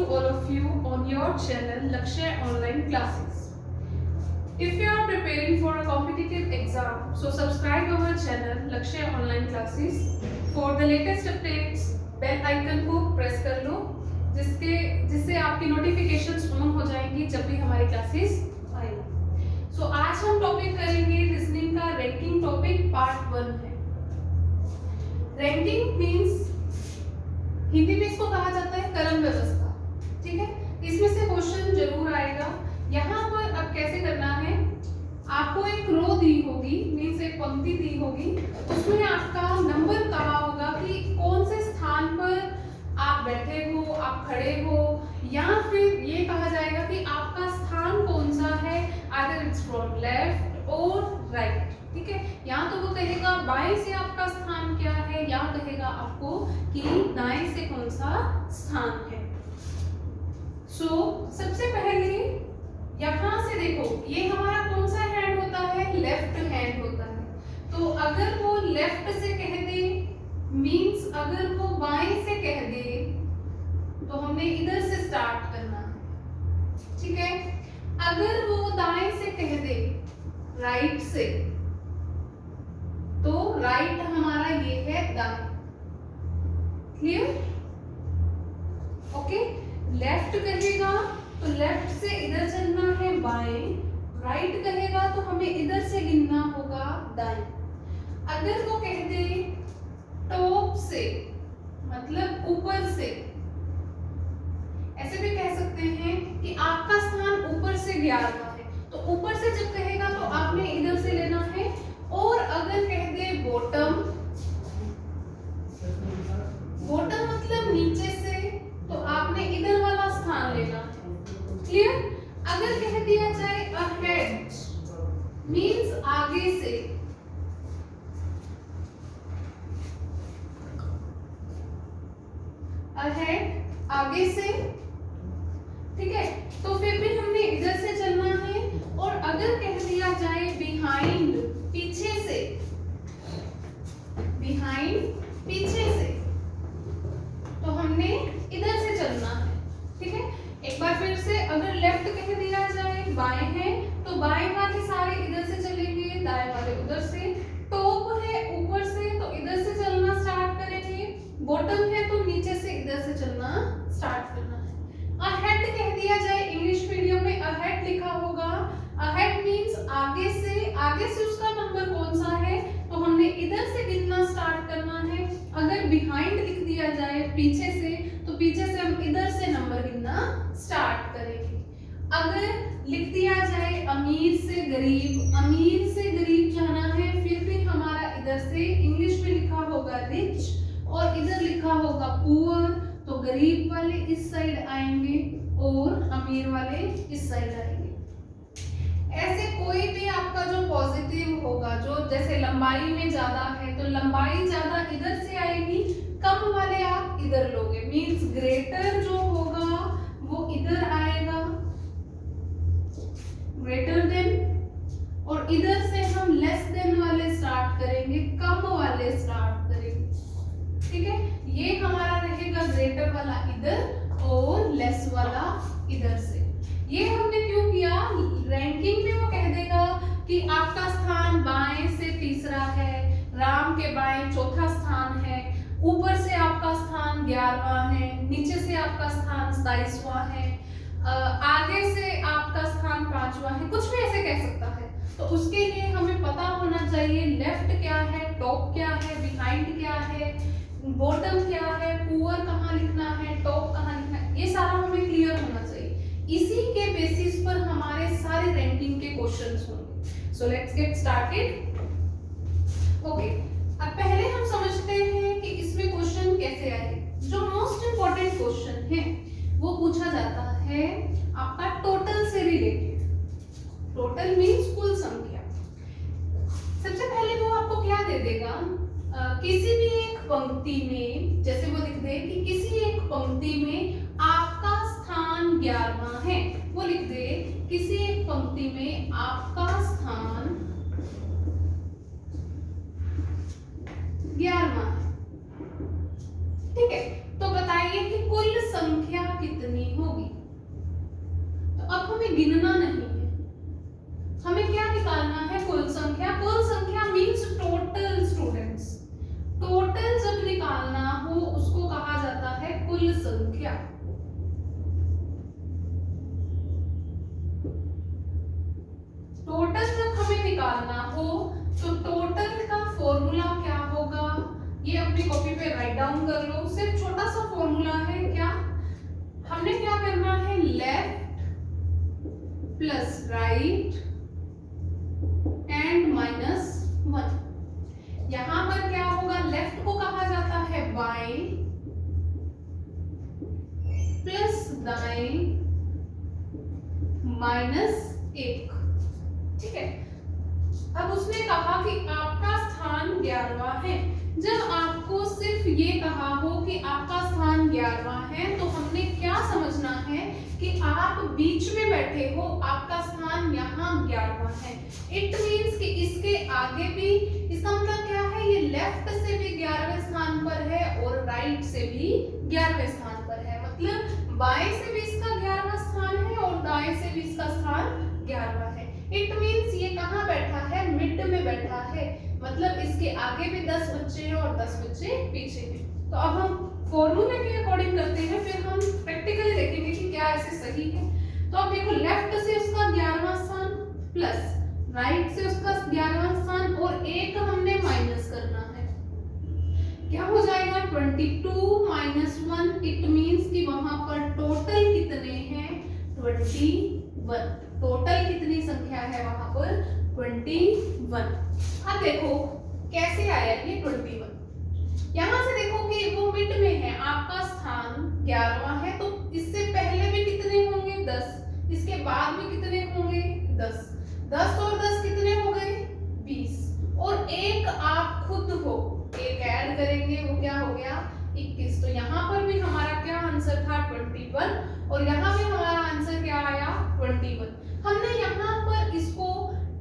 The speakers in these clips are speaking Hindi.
to all of you on your channel Lakshya Online Classes. If you are preparing for a competitive exam, so subscribe our channel Lakshya Online Classes. For the latest updates, bell icon को प्रेस कर लो जिससे आपकी नोटिफिकेशंस ऑन हो जाएंगी जब भी हमारी क्लासेस आएंगी। सो आज हम टॉपिक करेंगे रीजनिंग का रैंकिंग टॉपिक पार्ट 1 है। रैंकिंग मींस हिंदी में इसको कहा जाता है क्रम व्यवस्था, ठीक है। इसमें से क्वेश्चन जरूर आएगा। यहाँ पर अब कैसे करना है, आपको एक रो दी होगी, मींस एक पंक्ति दी होगी, उसमें आपका नंबर कहा होगा कि कौन से स्थान पर आप बैठे हो, आप खड़े हो, या फिर ये कहा जाएगा कि आपका स्थान कौन सा है, आइदर इट्स फ्रॉम लेफ्ट और राइट, ठीक है। यहाँ तो वो कहेगा बाएं से आपका स्थान क्या है, या कहेगा आपको कि दाएं से कौन सा स्थान है। सो सबसे पहले यहाँ से देखो, ये हमारा कौन सा हैंड होता है, लेफ्ट हैंड होता है। तो अगर वो लेफ्ट से कह दे, मींस अगर वो बाएं से कह दे, तो हमने इधर से स्टार्ट करना है, ठीक है। अगर वो दाएं से कह दे, राइट से, तो राइट हमारा ये है दाएं। क्लियर? ओके। लेफ्ट कहेगा तो लेफ्ट से इधर चलना है बाएं, राइट कहेगा तो हमें इधर से गिनना होगा दाएं। अगर वो कह दे टॉप से, मतलब ऊपर से, ऐसे भी कह सकते हैं कि आपका स्थान ऊपर से 11वां है, तो ऊपर से जब कहेगा तो आपने इधर से लेना है। और अगर कह दे बॉटम, बॉटम मतलब नीचे से, तो आपने इधर वाला स्थान लेना है। क्लियर? अगर कह दिया जाए अहेड, मींस आगे से, अहेड आगे से, ठीक है, तो फिर भी हमने इधर से चलना है। और अगर कह दिया जाए बिहाइंड, पीछे से, बिहाइंड पीछे से, तो हमने इधर से चलना है, ठीक है। एक बार फिर से, अगर लेफ्ट कह दिया जाए बाएं है, तो बाएं वाले सारे इधर से चलेंगे, दाएं वाले उधर से। टॉप है ऊपर से, तो इधर से चलना स्टार्ट करेंगे। बॉटम है तो नीचे से इधर से चलना स्टार्ट करना है। अहेड कह दिया जाए, इंग्लिश मीडियम में अहेड लिखा होगा। अहेड मींस आगे से, आगे से उसका नंबर कौन सा है, तो हमने इधर से गिनना स्टार्ट करना है। अगर बिहाइंड लिख दिया जाए, पीछे से, तो पीछे से हम इधर से नंबर गिनना स्टार्ट करेंगे। अगर लिख दिया जाए अमीर से गरीब, अमीर से गरीब जाना है, फिर भी हमारा इधर से, इंग्लिश में लिखा होगा रिच और इधर लिखा होगा पुअर, तो गरीब वाले इस साइड आएंगे और अमीर वाले इस साइड आएंगे। ऐसे कोई भी आपका जो पॉजिटिव होगा, जो जैसे लंबाई में ज्यादा है, तो लंबाई ज्यादा इधर से आएगी, कम वाले आप इधर लोगे, मींस ग्रेटर जो होगा वो इधर आएगा, ग्रेटर देन। और इधर से हम लेस देन वाले स्टार्ट करेंगे, कम वाले स्टार्ट करेंगे, ठीक है। ये हमारा रहेगा ग्रेटर वाला इधर और लेस वाला इधर से। ये हमने क्यों किया, रैंकिंग में वो कह देगा कि आपका स्थान बाएं से तीसरा है, राम के बाएं चौथा स्थान है, ऊपर से आपका स्थान 11वां है, नीचे से आपका स्थान 27वां है, आगे से आपका स्थान 5वां है, कुछ भी ऐसे कह सकता है। तो उसके लिए हमें पता होना चाहिए लेफ्ट क्या है, टॉप क्या है, बिहाइंड क्या है, बॉटम क्या है, पुअर कहाँ लिखना है, टॉप कहाँ लिखना है, ये सारा हमें क्लियर होना चाहिए। इसी के बेसिस पर हमारे सारे रैंकिंग के क्वेश्चंस होंगे। So let's get started. Okay, अब पहले हम समझते हैं कि इसमें क्वेश्चन कैसे आए। जो मोस्ट इंपॉर्टेंट क्वेश्चन है वो पूछा जाता है आपका टोटल से रिलेटेड। टोटल मींस कुल संख्या। सबसे पहले वो आपको क्या दे देगा, किसी भी एक पंक्ति में, जैसे वो लिख दे कि किसी एक पंक्ति में आपका स्थान 11वां है, वो लिख दे किसी एक पंक्ति में आपका स्थान 11वां है, ठीक है। तो बताइए कि कुल संख्या कितनी हमें गिनना नहीं है, हमें क्या निकालना है, कुल संख्या। कुल संख्या मीन्स टोटल स्टूडेंट्स। टोटल जब निकालना हो उसको कहा जाता है कुल संख्या। टोटल जब हमें निकालना हो तो टोटल का फॉर्मूला क्या होगा, ये अपनी कॉपी पे राइट डाउन कर लो। सिर्फ छोटा सा फॉर्मूला है, क्या हमने क्या करना है, left plus right and minus 1। यहां पर क्या होगा, लेफ्ट को कहा जाता है बाएं प्लस दाएं माइनस 1, ठीक है। अब उसने कहा कि आपका स्थान 11वां है। जब आपको सिर्फ ये कहा हो कि आपका स्थान 11वां है तो हमने क्या समझना है कि आप बीच में बैठे हो, आपका स्थान यहाँ 11वां है। इट मीन्स कि इसके आगे भी, इसका मतलब क्या है, ये लेफ्ट से भी 11वें स्थान पर है और राइट से भी 11वें स्थान पर है। मतलब बाएं से भी इसका 11वां स्थान है और दाएं से भी इसका स्थान 11वां है। इट मीन्स ये कहाँ बैठा है, मिड में बैठा है। मतलब इसके आगे भी 10 बच्चे हैं और 10 बच्चे पीछे हैं। तो अब हम फॉर्मूले के अकॉर्डिंग करते हैं, फिर हम प्रैक्टिकली देखेंगे कि क्या ऐसे सही है। तो अब देखो, लेफ्ट से उसका 11वां स्थान प्लस राइट से उसका 11वां स्थान और एक हमने माइनस करना है, क्या हो जाएगा 22 माइनस 1। इट मीन्स कि वहां पर टोटल कितने हैं, 21। टोटल कितनी संख्या है वहां पर, 21। अब देखो कैसे आया ये 21। यहां से देखो कि वो मिड में है, आपका स्थान 11वां है, तो इससे पहले भी कितने होंगे, 10। इसके बाद भी कितने होंगे, 10। 10 और 10 कितने हो गए, 20। और एक आप खुद हो, एक ऐड करेंगे, वो क्या हो गया, 21। तो यहाँ पर भी हमारा क्या आंसर था, 21। और यहाँ भी हमारा आंसर क्या आया, 21। हमने यहाँ पर इसको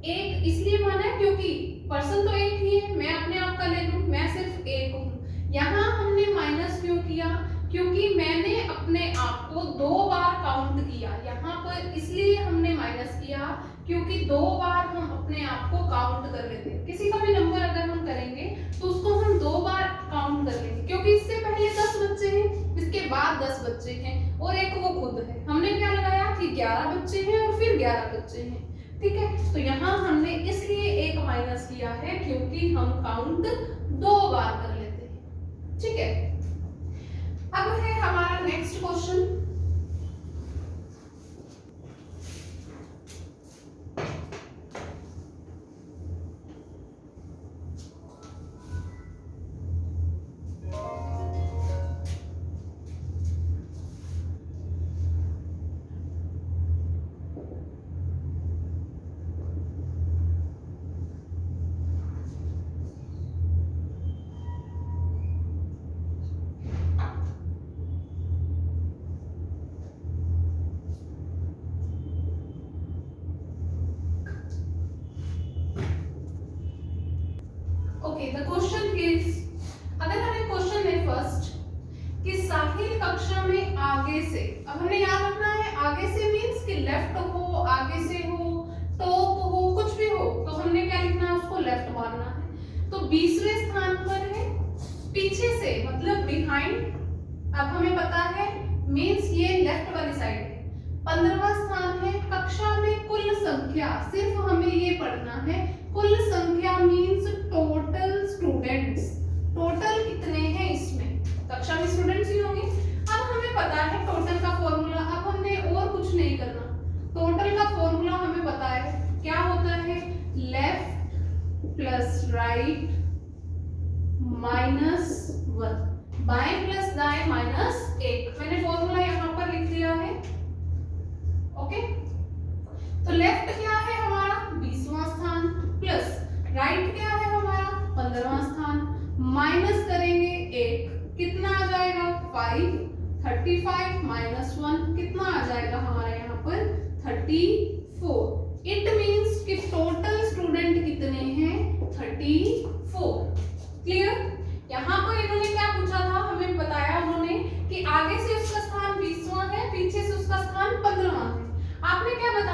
एक इसलिए माना है क्योंकि पर्सन तो एक ही है, मैं अपने आप का ले लूं, मैं सिर्फ एक हूँ। यहाँ हमने माइनस क्यों किया, क्योंकि मैंने अपने आप को 2 बार काउंट किया। यहाँ पर इसलिए हमने माइनस किया क्योंकि 2 बार हम अपने आप को काउंट कर लेते हैं। किसी का भी नंबर अगर हम करेंगे तो उसको हम 2 बार काउंट कर लेंगे, क्योंकि इससे पहले 10 बच्चे हैं, इसके बाद 10 बच्चे हैं और एक वो खुद है। हमने क्या लगाया कि 11 बच्चे हैं और फिर 11 बच्चे हैं, ठीक है। तो यहाँ हमने इसलिए एक माइनस किया है क्योंकि हम काउंट 2 बार कर लेते हैं, ठीक है। अब है हमारा next question. Okay, the question is, अगर हमें क्वेश्चन है फर्स्ट कि साहिल कक्षा में आगे से, अब हमें याद रखना है आगे से मींस कि लेफ्ट हो, आगे से हो, टॉप हो, कुछ भी हो, तो हमने क्या लिखना है, उसको लेफ्ट मानना है। तो 20वें स्थान पर है, पीछे से मतलब बिहाइंड। अब हमें पता है मींस ये लेफ्ट वाली साइड है। 15वां स्थान है, कक्षा में कुल संख्या, सिर्फ हमें ये पढ़ना है, कुल संख्या मींस टोटल स्टूडेंट्स। टोटल कितने हैं इसमें, कक्षा में स्टूडेंट्स ही होंगे। अब हमें पता है टोटल का फॉर्मूला, अब हमने और कुछ नहीं करना। टोटल का फॉर्मूला हमें पता है, क्या होता है, लेफ्ट प्लस राइट माइनस 1, बाएं प्लस दाएं माइनस 1। मैंने फॉर्मूला यहाँ पर लिख दिया है, ओके। तो लेफ्ट क्या है हमारा 20वां स्थान, प्लस राइट क्या है हमारा 15वां स्थान, माइनस करेंगे 1, कितना आ जाएगा 5, 35 माइनस 1 कितना आ जाएगा हमारे यहाँ पर 34। इट मींस कि टोटल स्टूडेंट कितने हैं 34। क्लियर। यहाँ पर इन्होंने क्या पूछा था, हमें बताया उन्होंने कि आगे से उसका स्थान 20वां है, पीछे से उसका स्थान 15वां है। आपने क्या बताया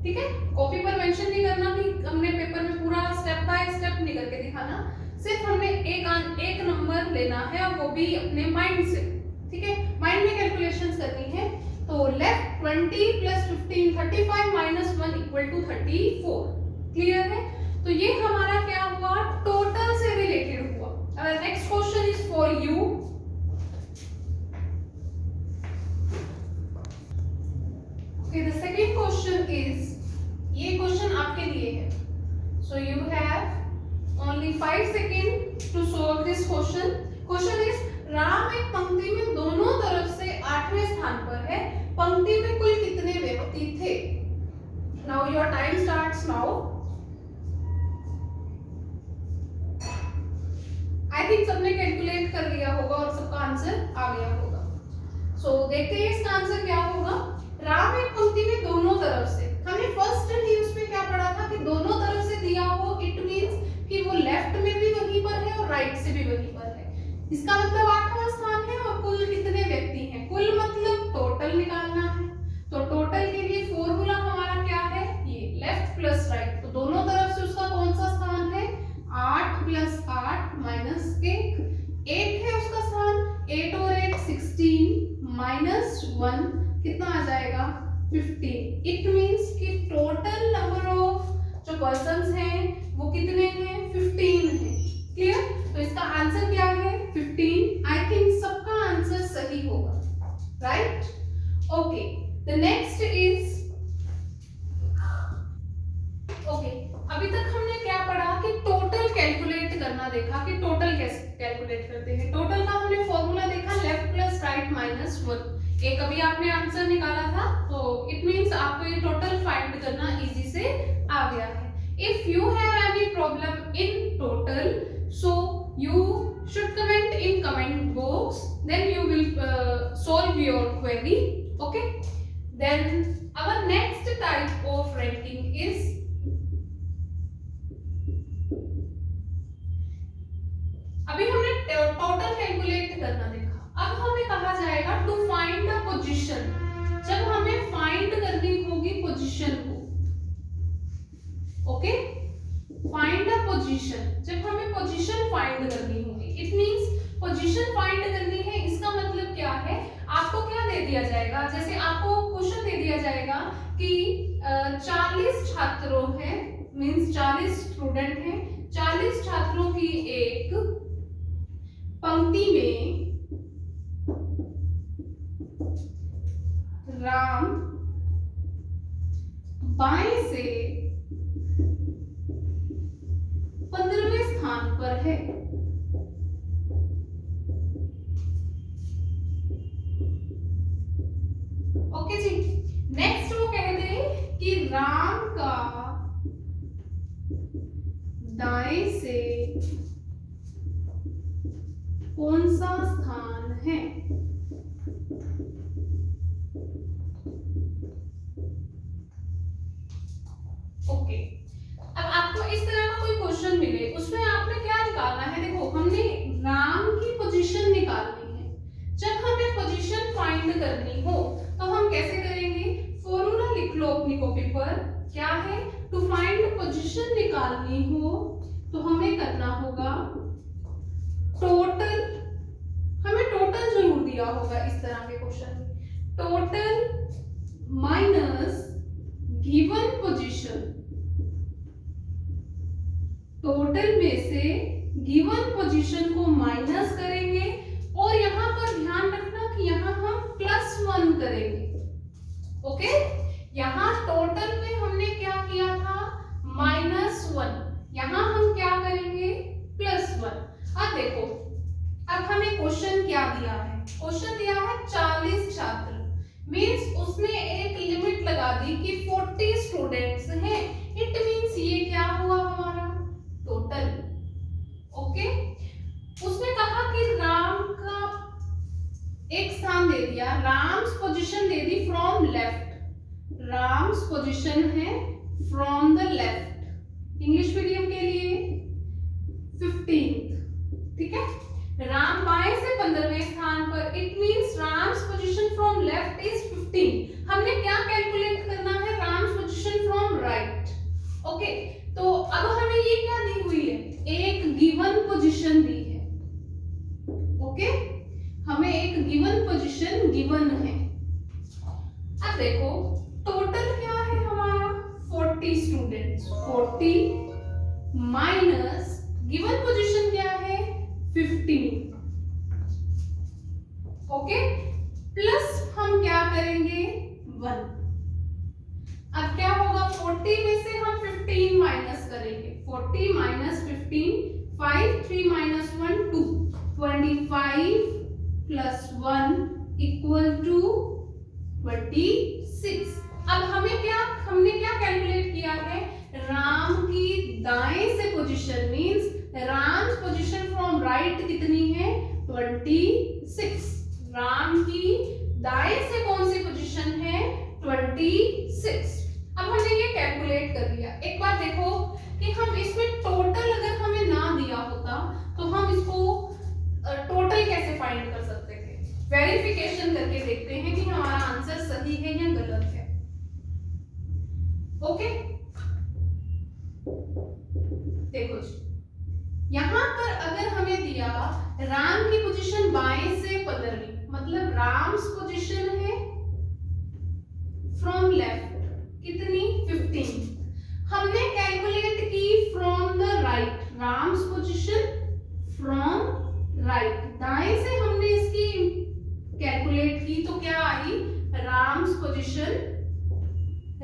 ठीक है, कॉपी पर मेंशन नहीं करना कि हमने पेपर में पूरा स्टेप बाय स्टेप नहीं करके दिखाना, सिर्फ हमने एक नंबर लेना है और वो भी अपने माइंड से, ठीक है, माइंड में कैलकुलेशंस करनी है। तो left 20 plus 15 35 minus 1 equal to 34, clear है। तो ये हमारा क्या हुआ, टोटल से रिलेटेड हुआ। अब next question is for you. Okay, the second question is, ये क्वेश्चन आपके लिए है, so you have only 5 seconds to solve this question. Question is, Ram एक पंक्ति में दोनों तरफ से 8वें स्थान पर है, पंक्ति में कुल कितने व्यक्ति थे? Now your time starts now. I think सबने कैलकुलेट कर लिया होगा और सबका आंसर आ गया होगा। So देखते हैं इसका आंसर क्या होगा। राम एक पंक्ति में दोनों तरफ से, हमने फर्स्ट ही उसमें क्या पढ़ा था कि दोनों तरफ से दिया हो, इट मींस कि वो लेफ्ट में भी वहीं पर है और राइट से भी वहीं पर है। इसका मतलब 8वां स्थान है और कुल कितने व्यक्ति हैं, कुल मतलब टोटल निकालना है। तो टोटल के लिए फॉर्मूला हमारा क्या है, ये लेफ्ट प्लस राइट, तो दोनों तरफ से उसका कौन सा स्थान है, 8 प्लस 8 माइनस 1 है उसका स्थान, 8 और 8 16 माइनस 1 कितना आ जाएगा 15। इट मींस कि टोटल नंबर ऑफ जो पर्सन्स हैं वो कितने हैं, 15 हैं, क्लियर। तो इसका आंसर क्या है 15। आई थिंक सबका आंसर सही होगा, right. Okay, the next is, okay, अभी तक हमने क्या पढ़ा कि टोटल कैलकुलेट करना देखा कि टोटल कैसे कैलकुलेट करते हैं। टोटल का हमने फॉर्मूला देखा लेफ्ट प्लस राइट माइनस 1, एक अभी आपने आंसर निकाला था, तो इट मींस आपको ये टोटल फाइंड करना इजी से आ गया है। If you have any problem in total, so you should comment in comment box, then you will solve your query, okay। Then our next type of ranking is, अभी हमने टोटल कैलकुलेट करना देखा, अब हमें कहा जाएगा टू फाइंड द पोजीशन। जब हमें फाइंड करनी होगी पोजीशन को, ओके, फाइंड द पोजीशन, जब हमें पोजीशन फाइंड करनी होगी, इट मींस पोजीशन फाइंड करनी है। इसका मतलब क्या है, आपको क्या दे दिया जाएगा, जैसे आपको क्वेश्चन दे दिया जाएगा कि 40 छात्रों हैं, मींस 40 स्टूडेंट हैं, 40 छात्रों की एक पंक्ति में राम बाएं से 15वें स्थान पर है। ओके जी, नेक्स्ट वो कहते हैं कि राम का दाएं से कौन सा स्थान है। ओके, अब आपको इस तरह का कोई क्वेश्चन मिले, उसमें आपने क्या निकालना है, देखो हमने राम की पोजीशन निकालनी है। जब हमें पोजीशन फाइंड करनी हो तो हम कैसे करेंगे, फॉर्मूला लिख लो अपनी कॉपी पर, क्या है, टू फाइंड पोजीशन निकालनी हो तो हमें करना होगा टोटल, हमें टोटल जरूर दिया होगा इस तरह के क्वेश्चन में, total minus given position, total में से गिवन पोजीशन को माइनस करेंगे और यहाँ पर ध्यान रखना कि यहाँ हम +1 करेंगे, ओके। यहाँ टोटल में हमने क्या किया था, -1, यहाँ हम क्या करेंगे +1। अब देखो, अब हमें क्वेश्चन क्या दिया है, क्वेश्चन दिया है 40 छात्र, मींस उसने एक लिमिट लगा दी कि 40 स्टूडेंट्स हैं, इट मींस ये क्या हुआ हमारा टोटल, ओके। उसने कहा कि राम का एक स्थान दे दिया, राम्स पोजीशन दे दी फ्रॉम लेफ्ट, राम्स पोजीशन है from the left, English medium के लिए 15th, ठीक है। राम बाएं से 15वें स्थान पर, it means Ram's position from left is 15। हमने क्या कैलकुलेट करना है, Ram's position from position given है। अब देखो टोटल क्या है हमारा 40 स्टूडेंट्स, 40 माइनस गिवन पोजीशन क्या है 15, ओके, प्लस हम क्या करेंगे 1। अब क्या होगा 40 में से हम 15 माइनस करेंगे, 40 minus 15, 5 3 minus 1 2, 25 plus 1 equal to 26। अब हमने क्या कैलकुलेट किया है, राम की दाएं से position means Ram position from right कितनी है 26, राम की दाएं से कौन सी पोजीशन है 26। अब हमने ये कैलकुलेट कर लिया। एक बार देखो कि हम इसमें टोटल अगर हमें ना दिया होता तो हम इसको टोटल कैसे फाइंड कर सकते थे। वेरिफिकेशन करके देखते हैं कि हमारा आंसर सही है या गलत है। ओके, देखो जी यहां पर अगर हमें दिया राम की पोजीशन बाएं से 15, मतलब राम्स पोजीशन है फ्रॉम लेफ्ट कितनी 15, हमने कैलकुलेट की from the right, Ram's position from right, दाएं से हमने इसकी कैलकुलेट की तो क्या आई राम्स पोजीशन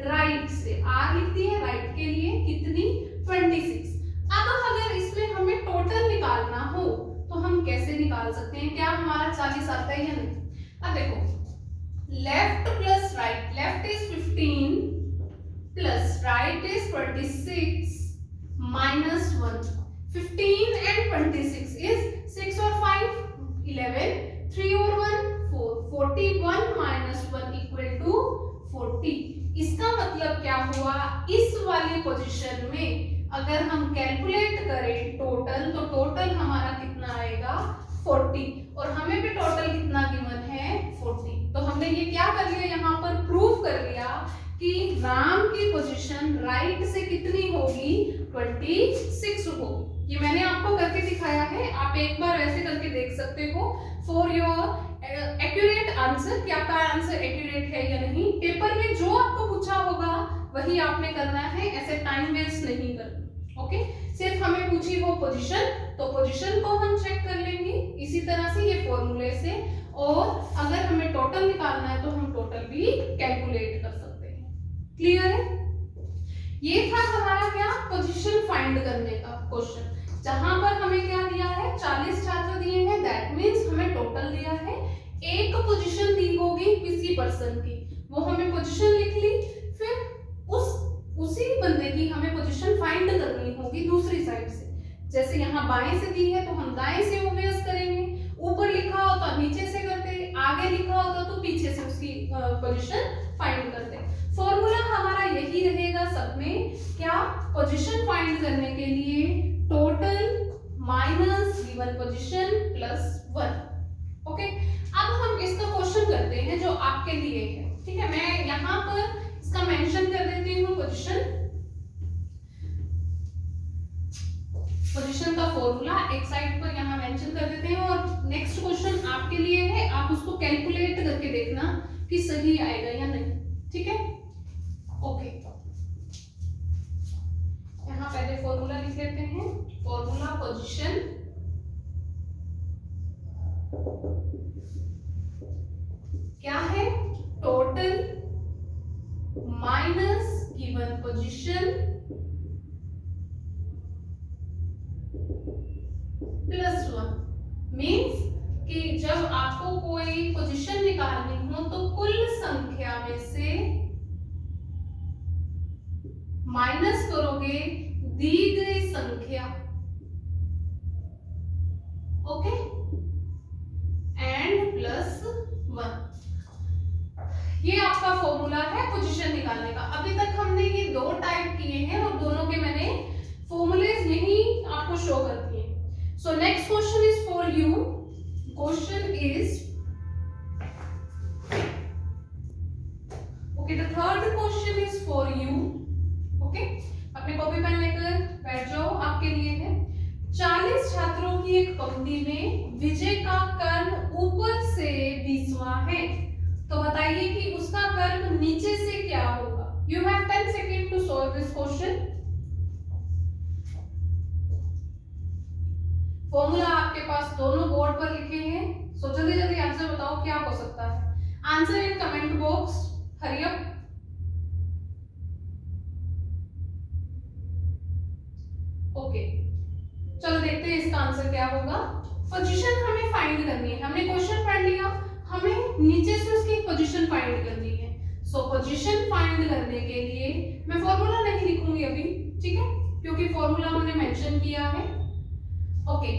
राइट से, आर लिखती है राइट के लिए कितनी 26। अब अगर इसमें हमें टोटल निकालना हो तो हम कैसे निकाल सकते हैं, क्या हमारा 40 आता है या नहीं। अब देखो left plus right, left is 15 plus right is 26 minus 1, 15 and 26 is 6 और 5 11, 3 और 1 4, 41 माइनस 1 इक्वल टू 40। इसका मतलब क्या हुआ, इस वाली पोजीशन में अगर हम कैलकुलेट करें टोटल तो टोटल हमारा कितना आएगा 40, और हमें भी टोटल कितना गिवन है 40। तो हमने ये क्या कर लिया, यहाँ पर प्रूव कर लिया कि राम की पोजीशन राइट से कितनी होगी 26 होगी। ये मैंने आपको करके दिखाया है, आप एक बार वैसे करके देख सकते हो फॉर योर एक्यूरेट आंसर कि आपका आंसर एक्यूरेट है या नहीं। पेपर में जो आपको पूछा होगा वही आपने करना है, ऐसे टाइम वेस्ट नहीं करना। ओके, सिर्फ हमें पूछी हो पोजीशन तो पोजीशन को हम चेक कर लेंगे इसी तरह से ये फॉर्मूले से, और अगर हमें टोटल निकालना है तो हम टोटल भी कैलकुलेट कर सकते हैं। क्लियर है, ये था हमारा क्या पोजीशन फाइंड करने का क्वेश्चन, जहां पर हमें क्या दिया है 40 छात्र दिए हैं, दैट मींस हमें टोटल दिया है, एक पोजीशन दी होगी किसी पर्सन की, वो हमें पोजीशन लिख ली, फिर उसी बंदे की हमें पोजीशन फाइंड करनी होगी दूसरी साइड से। जैसे यहाँ बाएं से दी है तो हम दाएं से ऑब्वियस करेंगे, ऊपर लिखा हो तो नीचे से करते, आगे लिखा होता तो पीछे से उसकी पोजीशन फाइंड करते। फॉर्मूला हमारा यही रहेगा सब में, क्या पोजीशन फाइंड करने के लिए total minus given position plus 1। Okay, अब हम इसका क्वेश्चन करते हैं जो आपके लिए है। ठीक है, मैं यहाँ पर इसका मेंशन कर देती हूँ पोजीशन का फॉर्मूला एक साइड पर यहाँ मेंशन कर देते हैं, और नेक्स्ट क्वेश्चन आपके लिए है, आप उसको कैलकुलेट करके देखना कि सही आएगा या नहीं। ठीक है, ओके, यहाँ पहले फॉर्मूला लिख लेते हैं। फॉर्मूला पोजीशन क्या है, total minus given position plus 1, means कि जब आपको कोई पोजीशन निकालनी हो तो कुल संख्या में से माइनस करोगे दी गई संख्या। ओके, एंड प्लस 1, ये आपका फॉर्मूला है पोजीशन निकालने का। अभी तक हमने ये दो टाइप किए हैं और दोनों के मैंने फॉर्मूलेज यही आपको शो कर दिए। So next question is for you, question is okay, the third question is for you. Okay, अपने कॉपी पेन लेकर बैठ जाओ, आपके लिए है। 40 छात्रों की एक पंक्ति में विजय का कर्म ऊपर से 20वां है, तो बताइए कि उसका कर्म नीचे से क्या होगा। You have 10 second to solve this question. Formula आपके पास दोनों बोर्ड पर लिखे हैं, सो जल्दी जल्दी आंसर बताओ क्या हो सकता है। Answer in comment box, hurry up. Okay, चलो देखते हैं इसका आंसर क्या होगा। पोजीशन हमें फाइंड करनी है, हमने क्वेश्चन पढ़ लिया, हमें नीचे से उसकी पोजीशन फाइंड करनी है। सो पोजीशन फाइंड करने के लिए मैं फॉर्मूला नहीं लिखूंगी अभी, ठीक है, क्योंकि फॉर्मूला हमने मेंशन किया है। ओके,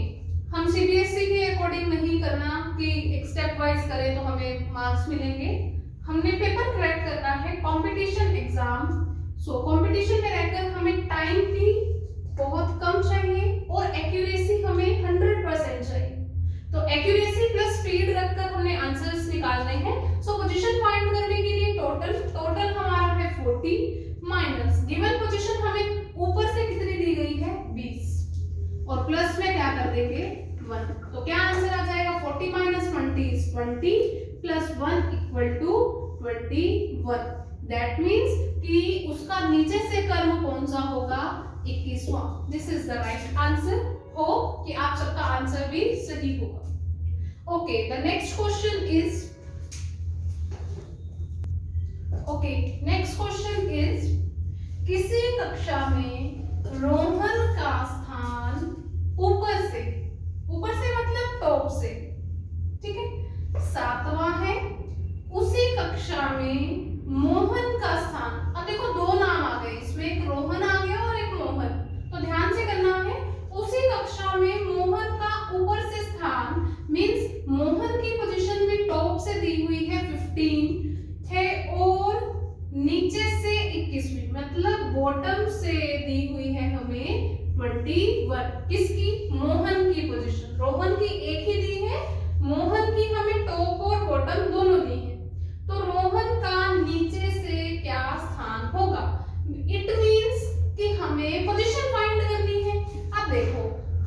हम सीबीएसई के अकॉर्डिंग नहीं करना कि एक स्टेप वाइज करें तो हमें मार्क्स मिलेंगे, हमने पेपर क्रैक करना है, कंपटीशन एग्जाम। सो कंपटीशन में रहकर हमें टाइम भी बहुत कम चाहिए और एक्यूरेसी हमें 100% चाहिए, तो एक्यूरेसी प्लस स्पीड रखकर हमने आंसर्स निकालने हैं। सो पोजीशन फाइंड करने के लिए टोटल हमारा है 40 माइनस गिवन पोजीशन हमें ऊपर से कितनी दी गई है 20 और प्लस में क्या कर देंगे 1, तो क्या आंसर आ जाएगा 40 minus 20 is 20 plus 1 equal to 21। That means कि उसका नीचे से कर्म कौन सा होगा 21वां। This is the right answer. Hope कि आप सबका आंसर भी सही होगा। Okay, the next question is किसी कक्षा में रोहन का स्थान ऊपर से मतलब टॉप से, ठीक है, 7वां है। उसी कक्षा में मोहन का स्थान, अब देखो दो नाम आ गए इसमें, एक रोहन आ गया और एक मोहन, तो ध्यान से करना है। उसी कक्षा में मोहन का ऊपर से स्थान मींस मोहन की पोजीशन में टॉप से दी हुई है 15 है और नीचे से 21वीं मतलब बॉटम से दी हुई है हमें 21। किसकी? मोहन की पोजीशन। रोहन की एक ही दी है, मोहन की हमें टॉप और बॉटम दोनों दी है, तो रोहन का नीचे से क्या स्थान होगा। इट मींस कि हमें पोजीशन फाइंड करनी है। अब देखो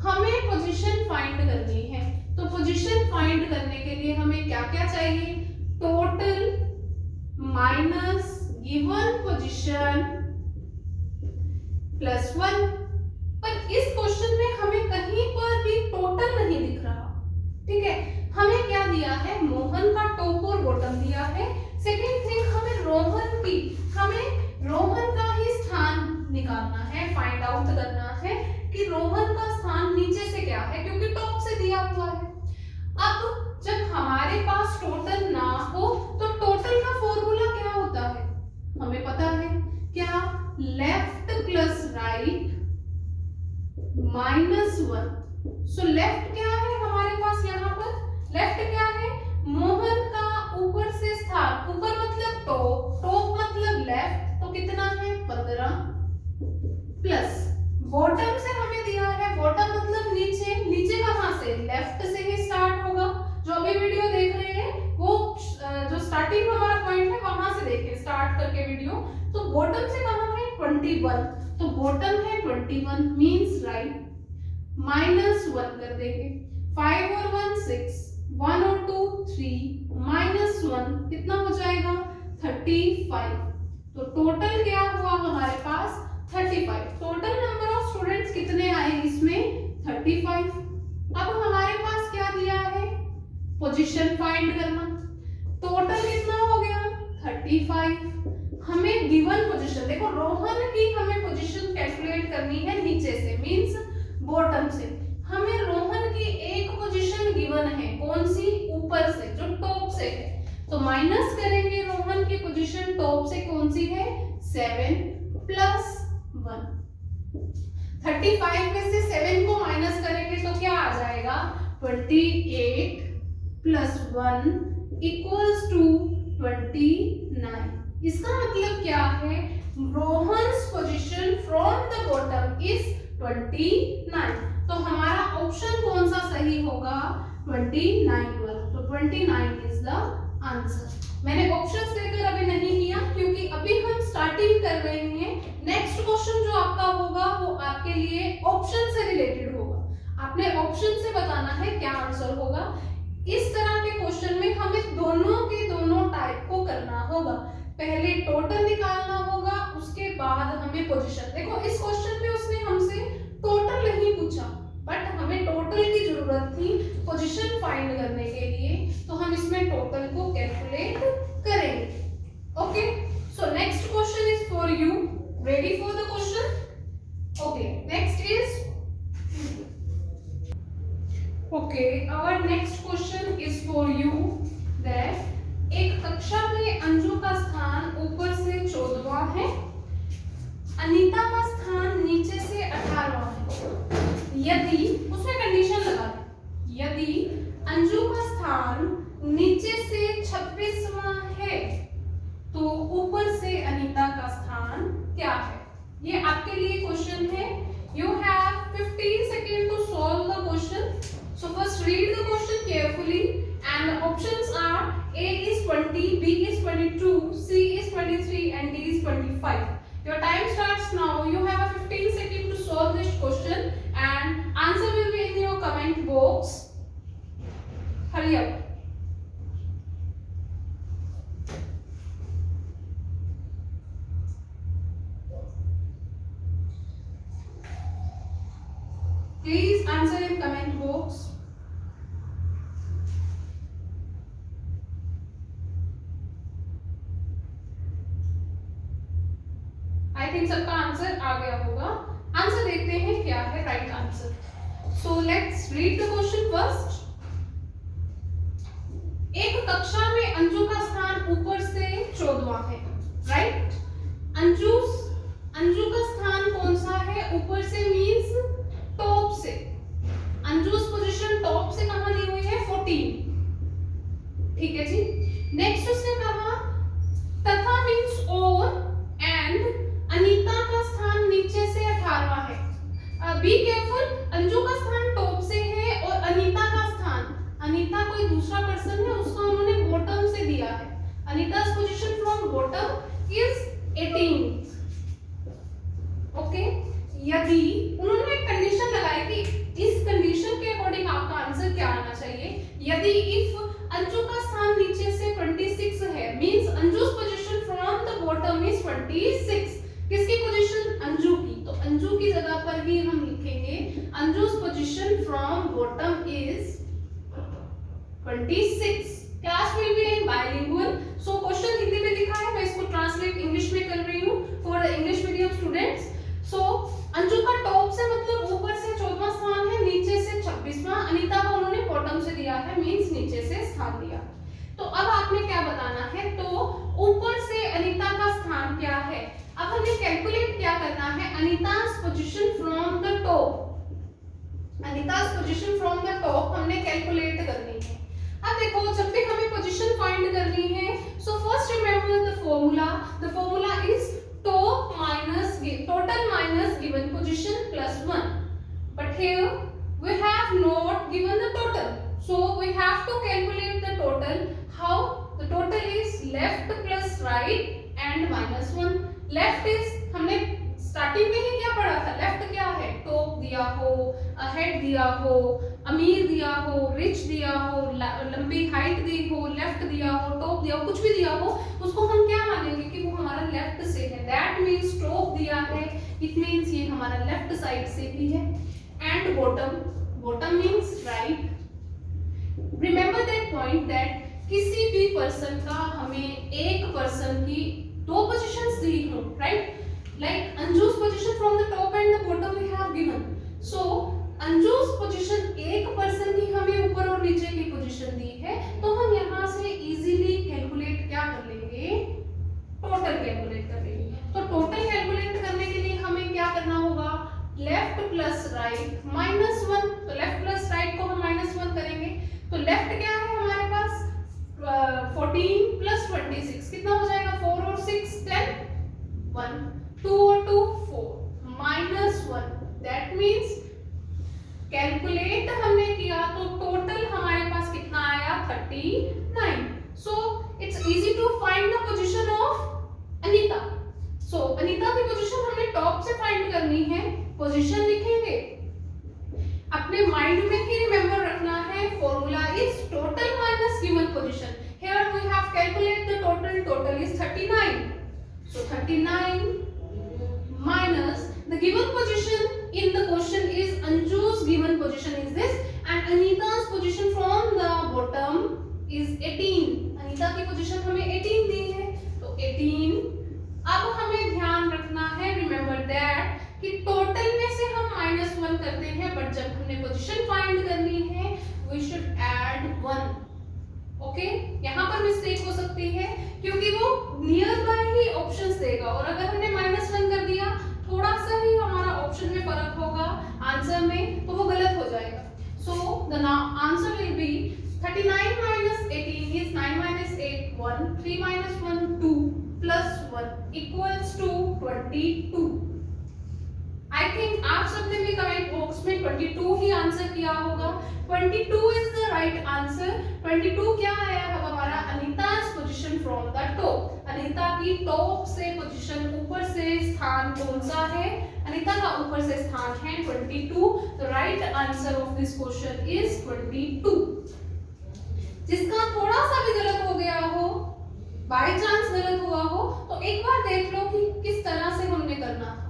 हमें पोजीशन फाइंड करनी है, तो पोजीशन फाइंड करने के लिए हमें क्या क्या चाहिए, total minus given position plus 1। पर इस क्वेश्चन में हमें कहीं पर भी टोटल नहीं दिख रहा, ठीक है। हमें क्या दिया है, मोहन का टॉप और बॉटम दिया है। सेकंड थिंग, हमें रोहन का ही स्थान निकालना है, फाइंड आउट करना है कि रोहन का स्थान नीचे से क्या है, क्योंकि टॉप से दिया हुआ है। अब जब हमारे पास टोटल ना हो तो टोटल का फॉर्मूला क्या होता है हमें पता है, क्या, left plus right minus 1। So left क्या है हमारे पास, यहाँ पर लेफ्ट क्या है, मोहन का ऊपर से स्थान, ऊपर मतलब टॉप, टॉप मतलब लेफ्ट, तो कितना है 15 प्लस बॉटम से हमें दिया है, बॉटम मतलब नीचे, नीचे कहां से, लेफ्ट से ही स्टार्ट होगा। जो अभी वीडियो देख रहे हैं वो जो स्टार्टिंग हमारा पॉइंट है वहां से देखें स्टार्ट करके वीडियो। तो बॉटम से कहां है 21, तो बॉटम है 21 मींस राइट, माइनस 1 कर देंगे, 5 और 1 6, 1 और 2 3, माइनस 1 कितना हो जाएगा 35। तो टोटल क्या हुआ हमारे पास 35। टोटल नंबर ऑफ स्टूडेंट्स कितने आए इसमें 35। अब हमारे पास क्या दिया है, पोजीशन फाइंड करना। टोटल कितना हो गया 35। हमें गिवन पोजीशन, देखो रोहन की हमें पोजीशन कैलकुलेट करनी है नीचे से मींस बॉटम से। हमें रोहन की एक पोजीशन गिवन है, कौन सी, ऊपर से जो टॉप से है, तो माइनस करेंगे रोहन की पोजीशन टॉप से कौन सी है 7 प्लस 1। 35 में से 7 को माइनस करेंगे तो क्या आ जाएगा 28 प्लस 1 इक्वल्स टू 29। इसका मतलब क्या है, Rohan's position from the bottom is 29। तो हमारा ऑप्शन कौन सा सही होगा 29 वाला, तो 29 इज द आंसर। मैंने ऑप्शंस देकर अभी नहीं किया क्योंकि अभी हम स्टार्टिंग कर रहे हैं। नेक्स्ट क्वेश्चन जो आपका होगा वो आपके लिए ऑप्शन से रिलेटेड होगा। आपने ऑप्शन से बताना है क्या आंसर होगा। इस तरह के क्वेश्चन में हमें दोनों के दोनों टाइप को करना होगा। पहले टोटल निकालना होगा, उसके बाद हमें पोजीशन। देखो इस क्वेश्चन में उसने हमसे टोटल नहीं पूछा, बट हमें टोटल की जरूरत थी पोजीशन फाइंड करने के लिए, तो हम इसमें टोटल को कैलकुलेट करेंगे। Okay, so next question is for you. Ready for the question? Okay, next is our next question is for you that एक कक्षा में अंजू का स्थान ऊपर से 14वां है, अनीता का स्थान नीचे से 18वां है। यदि उसमें कंडीशन लगा दी, यदि अंजू का स्थान नीचे से 26वां है तो ऊपर से अनीता का स्थान क्या है? ये आपके लिए क्वेश्चन है। You have 15 seconds to solve the question. So first read the question carefully, and the options are A is 20, B is 22, C is 23 and D is 25. Your time starts now. You have a 15 seconds to solve this question and answer will be in your comment box. Hurry up. Please answer in comment box. I think सबका आंसर आ गया होगा। आंसर देखते हैं क्या है right answer. So let's read the question first. एक कक्षा में अंजू का स्थान ऊपर से 14वां है, राइट? अंजू का स्थान कौन सा है? ऊपर से मींस टॉप से। अंजूस पोजीशन टॉप से कहां दी हुई है? 14, ठीक है जी। नेक्स्ट उसने कहा तथा मींस और, एंड अनीता का स्थान नीचे से 18वां है। बी केयरफुल, अंजू का स्थान टॉप से है और अनीता का स्थान, अनीता कोई दूसरा पर्सन है, उसका उन्होंने बॉटम से दिया है। Anita's position from bottom is 18। Okay, यदि उन्होंने एक कंडीशन लगाई कि इस कंडीशन के अकॉर्डिंग आपका आंसर क्या आना चाहिए। यदि इफ अंजू का स्थान नीचे से 26 है, means Anju's position from the bottom is 26। किसकी पोजीशन? अंजू की। तो अंजू की जगह पर ही हम लिखेंगे Anju's position from bottom is 26। Class will be in bilingual. So question Hindi में लिखा है, मैं इसको ट्रांसलेट इंग्लिश में कर रही हूँ फॉर इंग्लिश मीडियम स्टूडेंट्स। सो अंजू का टॉप से मतलब ऊपर से 14वां स्थान है, नीचे से 26वां। अनीता को उन्होंने बॉटम से दिया है, मींस नीचे से स्थान दिया। तो अब आपने क्या बताना है? तो ऊपर से अनीता का स्थान क्या है? अब हमें कैलकुलेट क्या करना है? Anita's position from the top. Anita's position from the top हमने कैलकुलेट करनी है। अब देखो, जब भी हमें पोजीशन फाइंड करनी है, so first remember the formula. The formula is top minus total minus given position plus 1, but here we have not given the total, so we have to calculate the total. How? The total is left plus right and minus 1. left is हमने स्टार्टिंग में ही क्या पढ़ा था? लेफ्ट क्या है? टॉप दिया हो, अहेड दिया हो, अमीर दिया हो, रिच दिया हो, लंबी हाइट दी हो, लेफ्ट दिया हो, टॉप दिया हो, कुछ भी दिया हो, उसको हम क्या मानेंगे कि वो हमारा लेफ्ट से है। दैट मींस टॉप दिया है, इट मींस ये हमारा लेफ्ट साइड से भी है। And bottom, bottom means right. Remember that point that किसी भी पर्सन का हमें एक पर्सन की दो पोजीशंस दी हो, right? Like Anju's position from the top and the bottom we have given. So Anju's position एक पर्सन की हमें ऊपर और नीचे की पोजीशन दी है, तो हम यहाँ से इजीली कैलकुलेट क्या कर लेंगे? टोटल कैलकुलेट कर लेंगे। तो टोटल कैलकुलेट करने के लिए हमें क्या करना होगा? Left plus right minus 1। तो लेफ्ट प्लस राइट को हम माइनस 1 करेंगे। तो लेफ्ट क्या है हमारे पास? 14 प्लस 26 कितना हो जाएगा? 4 और 6 10, 1 2 और 2 4 minus 1। that means कैलकुलेट हमने किया तो टोटल हमारे पास कितना आया? 39। so it's easy to find the position of Anita. so Anita की पोजीशन हमने टॉप से फाइंड करनी है। पोजीशन लिखेंगे, अपने अपने माइंड में ही रिमेंबर रखना है, formula is total minus given position. Here we have calculate the total, total is 39, so 39 minus the given position in the question is Anju's given position is this and Anita's position from the bottom is 18। Anita की पोजीशन हमें 18 दी है, तो 18। अब हमें ध्यान रखना है, रिमेंबर दैट कि टोटल में से हम -1 करते हैं, बट जब हमने पोजीशन फाइंड करनी है वी शुड ऐड 1। ओके, यहाँ पर मिस्टेक हो सकती है क्योंकि वो नियर बाय ही ऑप्शंस देगा, और अगर हमने -1 कर दिया, थोड़ा सा ही हमारा ऑप्शन में फर्क होगा आंसर में, तो वो गलत हो जाएगा। So the answer will be 39 minus 18 is 9 minus 8 1, 3 minus 1 2 plus 1 equals to 22। I think आप सबने भी कमेंट बॉक्स में 22 ही आंसर किया होगा। 22 इज द राइट आंसर। 22 क्या आया है हमारा? Anita's position from the top. Anita की टॉप से पोजीशन, ऊपर से स्थान कौन सा है? अनीता का ऊपर से स्थान है 22। The right answer of this question is 22। जिसका थोड़ा सा भी गलत हो गया हो, बाय चांस गलत हुआ हो, तो एक बार देख लो कि किस तरह से हमने करना था।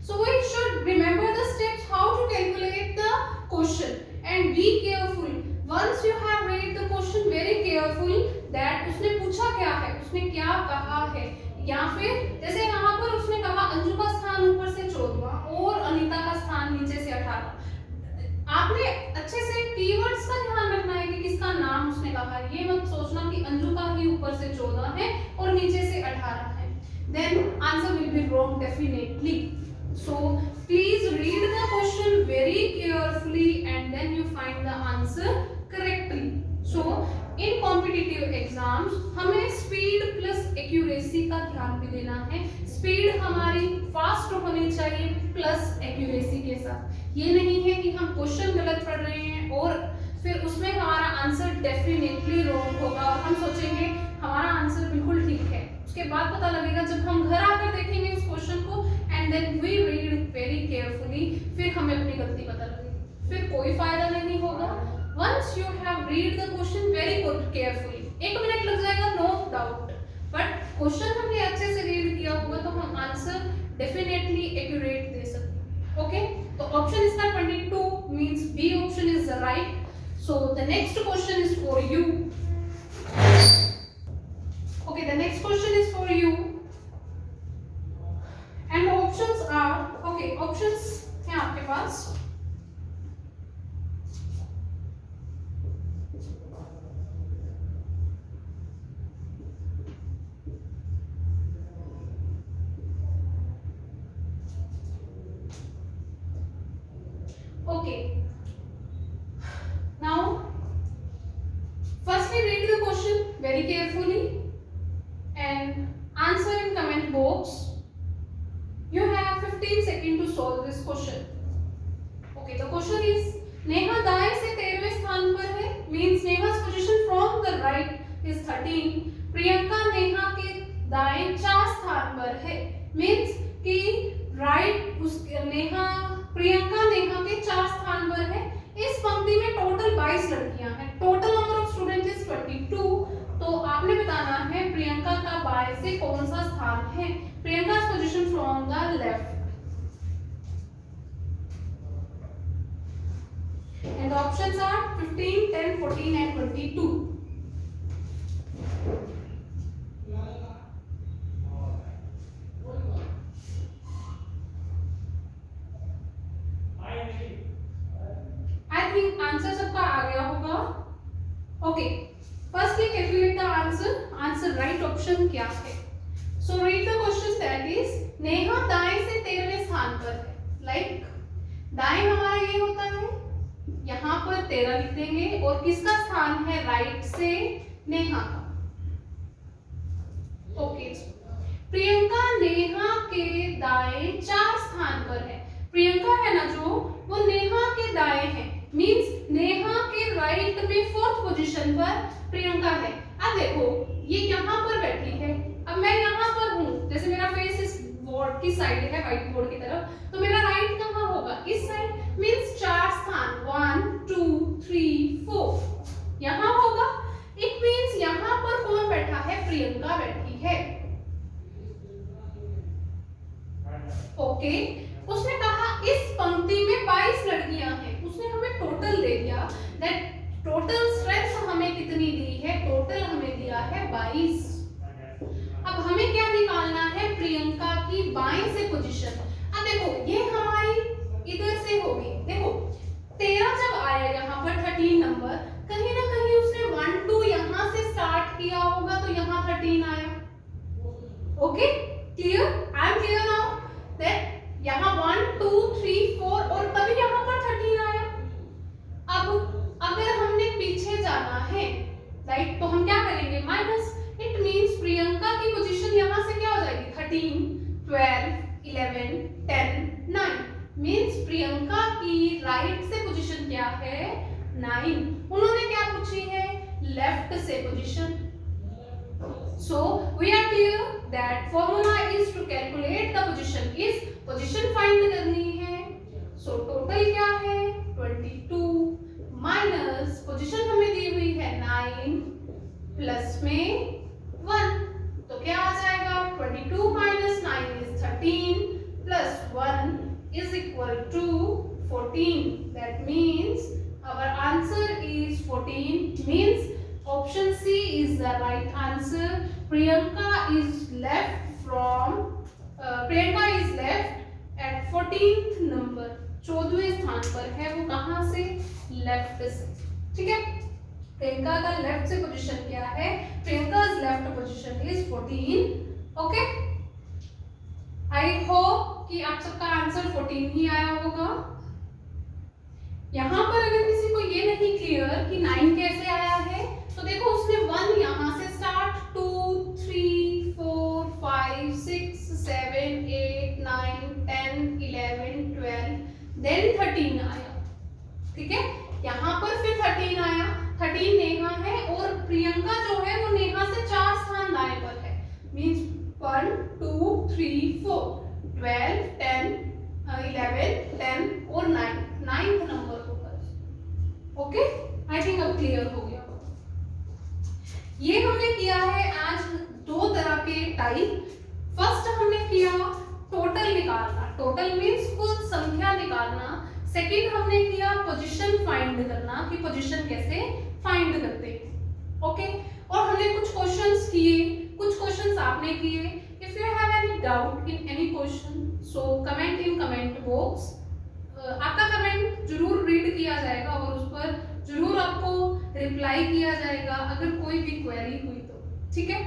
So we should remember the steps how to calculate the question and be careful. Once you have read the question very careful that उसने पूछा क्या है, उसने क्या कहा है, या फिर जैसे यहाँ पर उसने कहा अंजू का स्थान ऊपर से 14 और अनीता का स्थान नीचे से 18। आपने अच्छे से कीवर्ड्स का ध्यान रखना है कि किसका नाम उसने कहा है, ये मत सोचना कि अंजू का ही ऊपर से 14 है और नीचे से 18 है, then answer will be wrong definitely. So please read the question very carefully and then you find the answer correctly. So in competitive exams हमें speed plus accuracy का ध्यान भी देना है। स्पीड हमारी फास्ट होनी चाहिए प्लस एक्यूरेसी के साथ। ये नहीं है कि हम क्वेश्चन गलत पढ़ रहे हैं और फिर उसमें हमारा आंसर डेफिनेटली रॉन्ग होगा और हम सोचेंगे हमारा आंसर बिल्कुल ठीक है। उसके बाद पता लगेगा जब हम घर आकर देखेंगे उस क्वेश्चन को and then we read very carefully, फिर हमें अपनी गलती पता लगेगी, फिर कोई फायदा नहीं होगा। Once you have read the question very carefully, 1 minute लग जाएगा नो डाउट, बट क्वेश्चन हमने अच्छे से रीड किया होगा तो हम आंसर डेफिनेटली एक्यूरेट दे सकते हैं। ओके, तो ऑप्शन इसका 22 means B option is the right. So the next question is for you. Okay, the next question is for you and options are, okay, options हैं आपके पास। Okay, now firstly read the question very carefully and answer in comment box. You have 15 seconds to solve this question. Okay, the question is Neha दाएं से 13वें स्थान पर है, means नेहा's position from the right is 13. Priyanka Neha के दाएं 4 स्थान पर है, means कि right उसके प्रियंका नेहा के 4 स्थान पर है। इस पंक्ति में टोटल 22 लड़कियां हैं, total number of student is 22। तो आपने बताना है प्रियंका का बाएं से कौन सा स्थान है। Priyanka position from the left end options are 15, 10, 14 and 22। I think answer सबका आ गया होगा। Okay, firstly calculate the answer right option क्या है। so read the question that is Neha दाएं से 13वें स्थान पर है, like दाएं हमारा ये होता है, यहाँ पर 13 लिख देंगे और किसका स्थान है राइट से नेहा का। ओके, प्रियंका नेहा के दाएं 4 स्थान पर है। प्रियंका है ना जो, वो नेहा के दाएं है, मींस नेहा के राइट में 4th पोजीशन पर प्रियंका है। अब देखो ये यहाँ पर बैठी है, अब मैं यहाँ पर हूँ, जैसे मेरा फेस इस बोर्ड की साइड है, व्हाइट बोर्ड की तरफ, तो मेरा राइट कहाँ होगा? इस साइड, मींस 4 स्थान 1 कितनी दी है, टोटल हमें दिया है 22। अब हमें क्या निकालना है, प्रियंका की बाएं से पोजीशन। अब देखो ये हमारी इधर से होगी, देखो 13 जब आया यहाँ पर 13 नंबर, कहीं ना कहीं उसने 1 2 यहाँ से स्टार्ट किया होगा तो यहाँ 13 आया। Okay clear, I am clear now that यहाँ 1 2 3 4 और तभी यहाँ पर 13 आया। अब अगर हमने पीछे जाना है राइट, तो हम क्या करेंगे, माइनस। इट मींस प्रियंका की पोजीशन यहाँ से क्या हो जाएगी, 13 12 11 10 9 मींस प्रियंका की राइट से पोजीशन क्या है, 9। उन्होंने क्या पूछी है, लेफ्ट से position. So we are clear that formula is to calculate the position is position find करनी है। So total क्या है, 22 माइनस पोजीशन हमें दी हुई है 9 प्लस में 1, तो क्या आ जाएगा, 22 minus 9 is 13 plus 1 is equal to 14. That means our answer is 14, means option C is the right answer. Priyanka is left at 14th number, 14वें स्थान पर है, वो कहाँ से, लेफ्ट से। ठीक है, प्रियंका का लेफ्ट से पोजीशन क्या है, Priyanka's left position is 14। Okay, I hope कि आप सबका आंसर 14 ही आया होगा। यहाँ पर अगर किसी को ये नहीं क्लियर कि 9 कैसे आया है, तो देखो उसने 1 यहाँ से स्टार्ट, 2 3 4 5 6 7 8 9 10 11 12 देन 13 आया। ठीक है, यहाँ पर फिर 13 आया, 13 नेहा है और प्रियंका जो है वो नेहा से 4 स्थान दाएं पर है, मींस 1 2 3 4 12 10 11 10 और 9 9th नंबर होगा। ओके, आई थिंक अब क्लियर हो गया। ये हमने किया है आज 2 तरह के टाइप। फर्स्ट हमने किया टोटल निकालना, टोटल मींस कुल संख्या निकालना। सेकंड हमने किया पोजीशन फाइंड करना, कि पोजीशन कैसे फाइंड करते हैं। ओके, और हमने कुछ क्वेश्चंस किए, कुछ क्वेश्चंस आपने किए। If you have any doubt in any question, so comment in comment box. आपका कमेंट जरूर रीड किया जाएगा और उस पर जरूर आपको रिप्लाई किया जाएगा अगर कोई भी क्वेरी हुई तो। ठीक है,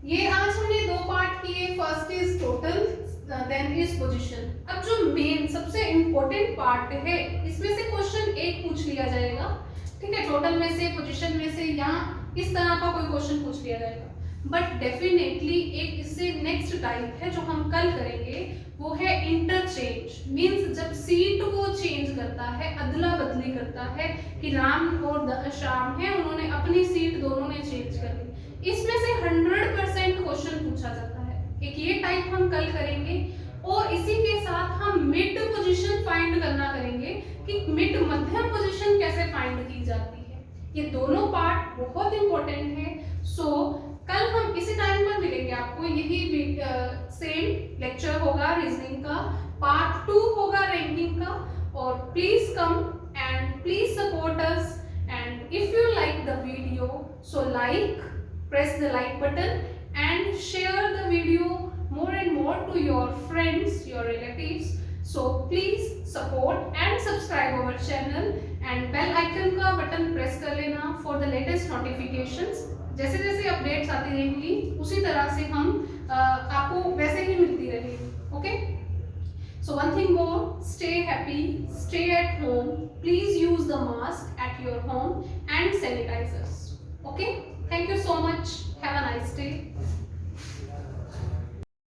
ये आज हमने 2 पार्ट किए, first is total then is position. अब जो मेन सबसे इंपॉर्टेंट पार्ट है, इसमें से क्वेश्चन एक पूछ लिया जाएगा। ठीक है, टोटल में से, पोजीशन में से, या इस तरह का कोई क्वेश्चन पूछ लिया जाएगा। बट डेफिनेटली एक इससे नेक्स्ट टाइप है जो हम कल करेंगे, वो है इंटरचेंज। मींस जब सीट को चेंज करता है, अदला बदली करता है, कि राम और श्याम है, उन्होंने अपनी सीट दोनों ने चेंज कर ली। इसमें से 100% क्वेश्चन पूछा जाता है। एक ये टाइप हम कल करेंगे, और इसी के साथ हम मिड पोजीशन फाइंड करना करेंगे, कि मिड मध्यम पोजीशन कैसे फाइंड की जाती है। ये दोनों पार्ट बहुत इंपॉर्टेंट है। सो कल हम इसी टाइम पर मिलेंगे आपको, यही सेम लेक्चर होगा रीजनिंग का, पार्ट 2 होगा रैंकिंग का। और please come and please support us, and if you like the video, so like, press the like button and share the video more and more to your friends, your relatives. So please support and subscribe our channel and bell icon का बटन प्रेस कर लेना for the latest notifications। जैसे जैसे अपडेट्स आती रहेंगी उसी तरह से हम आपको वैसे ही मिलती रहेगी। Okay, so one thing more, stay happy, stay at home, please use the mask at your home and sanitizers. Okay, thank you so much, have a nice day.